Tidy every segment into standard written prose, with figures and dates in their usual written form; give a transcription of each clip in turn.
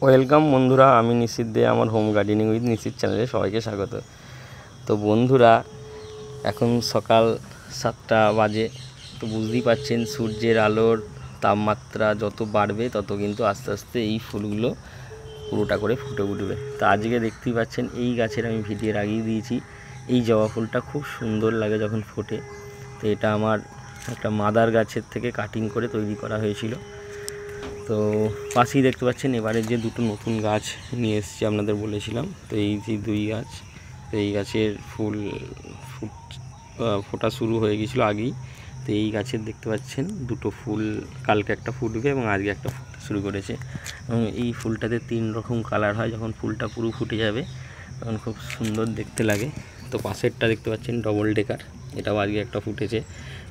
Welcome বন্ধুরা, আমি নিশিত দে। আমার হোম গার্ডেনিং উইথ নিশিত চ্যানেলে সবাইকে স্বাগত। তো বন্ধুরা, এখন সকাল 7টা বাজে। তো বুঝতেই পারছেন সূর্যের আলোর তাপমাত্রা যত বাড়বে তত কিন্তু আস্তে আস্তে এই ফুলগুলো পুরোটা করে ফুটে উঠবে। তো আজকে দেখতেই পাচ্ছেন এই গাছের আমি ভিডিওর আগেই দিয়েছি, এই জবা ফুলটা খুব সুন্দর লাগে যখন ফোটে। তো এটা আমার একটা মাদার গাছের থেকে কাটিং করে তৈরি করা হয়েছিল। তো পাশেই দেখতে পাচ্ছেন এবারে যে দুটো নতুন গাছ নিয়ে এসেছি, আপনাদের বলেছিলাম। তো এই যে দুই গাছ, তো এই গাছের ফোটা শুরু হয়ে গিয়েছিলো আগেই। তো এই গাছের দেখতে পাচ্ছেন দুটো ফুল, কালকে একটা ফুটবে এবং আজকে একটা ফুটতে শুরু করেছে। এবং এই ফুলটাতে 3 রকম কালার হয়। যখন ফুলটা পুরো ফুটে যাবে তখন খুব সুন্দর দেখতে লাগে। তো পাশেরটা দেখতে পাচ্ছেন ডবল ডেকার, এটাও আজকে একটা ফুটেছে।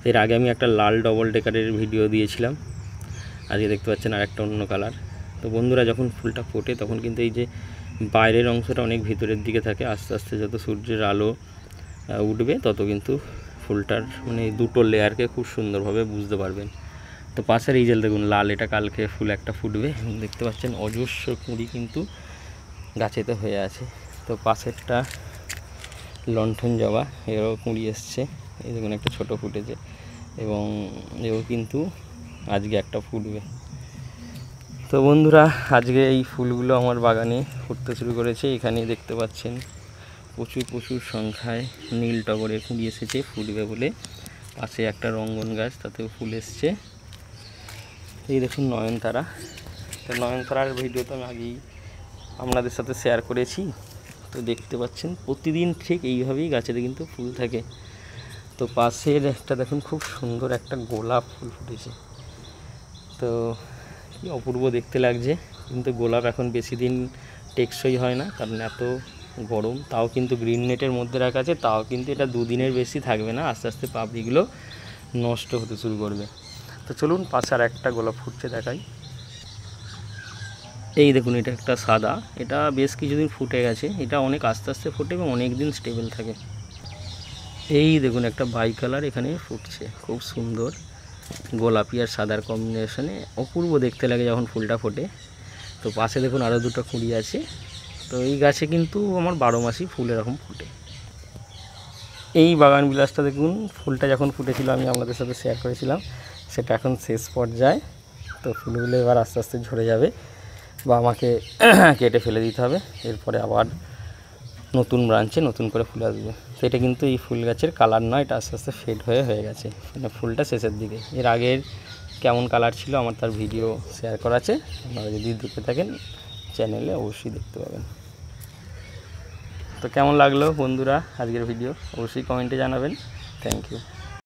এর আগে আমি একটা লাল ডবল ডেকারের ভিডিও দিয়েছিলাম, আজকে দেখতে পাচ্ছেন আর একটা অন্য কালার। তো বন্ধুরা, যখন ফুলটা ফোটে তখন কিন্তু এই যে বাইরের অংশটা অনেক ভিতরের দিকে থাকে। আস্তে আস্তে যত সূর্যের আলো উঠবে তত কিন্তু ফুলটার মানে দুটো লেয়ারকে খুব সুন্দরভাবে বুঝতে পারবেন। তো পাশের এই যে দেখুন লাল, এটা কালকে ফুল একটা ফুটবে। দেখতে পাচ্ছেন অজস্র কুঁড়ি কিন্তু গাছেতে হয়ে আছে। তো পাশেরটা লণ্ঠন জবা, এরও কুঁড়ি এসছে। এই দেখুন একটা ছোট ফুটেছে এবং এও কিন্তু আজকে একটা ফুটবে। তো বন্ধুরা, আজকে এই ফুলগুলো আমার বাগানে ফুটতে শুরু করেছে। এখানে দেখতে পাচ্ছেন প্রচুর সংখ্যায় নীল টগরের কুঁড়ি এসেছে ফুটবে বলে। পাশে একটা রঙ্গন গাছ, তাতেও ফুল এসছে। এই দেখুন নয়নতারা। তো নয়নতারার ভিডিও তো আমি আগেই আপনাদের সাথে শেয়ার করেছি। তো দেখতে পাচ্ছেন প্রতিদিন ঠিক এইভাবেই গাছেতে কিন্তু ফুল থাকে। তো পাশের একটা দেখুন খুব সুন্দর একটা গোলাপ ফুল ফুটেছে। তো কি অপূর্ব দেখতে লাগছে। কিন্তু গোলাপ এখন বেশি দিন টেকসই হয় না, কারণ এত গরম। তাও কিন্তু গ্রিন নেটের মধ্যে রাখা আছে, তাও কিন্তু এটা 2 দিনের বেশি থাকবে না, আস্তে আস্তে পাপড়িগুলো নষ্ট হতে শুরু করবে। তো চলুন পাশে আর একটা গোলাপ ফুটছে দেখাই। এই দেখুন, এটা একটা সাদা, এটা বেশ কিছুদিন ফুটে গেছে। এটা অনেক আস্তে আস্তে ফোটে এবং অনেক দিন স্টেবল থাকে। এই দেখুন একটা বাই কালার এখানে ফুটছে, খুব সুন্দর গোলাপি আর সাদার কম্বিনেশনে অপূর্ব দেখতে লাগে যখন ফুলটা ফোটে। তো পাশে দেখুন আরও দুটো কুঁড়ি আছে। তো এই গাছে কিন্তু আমার 12 মাসই ফুল এরকম ফোটে। এই বাগান বিলাসটা দেখুন, ফুলটা যখন ফুটেছিল আমি আপনাদের সাথে শেয়ার করেছিলাম, সেটা এখন শেষ পর্যায়ে। তো ফুলগুলো এবার আস্তে আস্তে ঝরে যাবে বা আমাকে কেটে ফেলে দিতে হবে। এরপরে আবার নতুন ব্রাঞ্চে নতুন করে ফুল আসবে। তো এটা কিন্তু এই ফুল গাছের কালার নয়, এটা আস্তে আস্তে ফেড হয়ে গেছে, মানে ফুলটা শেষের দিকে। এর আগের কেমন কালার ছিল আমার তার ভিডিও শেয়ার করা আছে, আপনারা যদি দেখে থাকেন চ্যানেলে অবশ্যই দেখতে পাবেন। তো কেমন লাগলো বন্ধুরা আজকের ভিডিও অবশ্যই কমেন্টে জানাবেন। Thank you.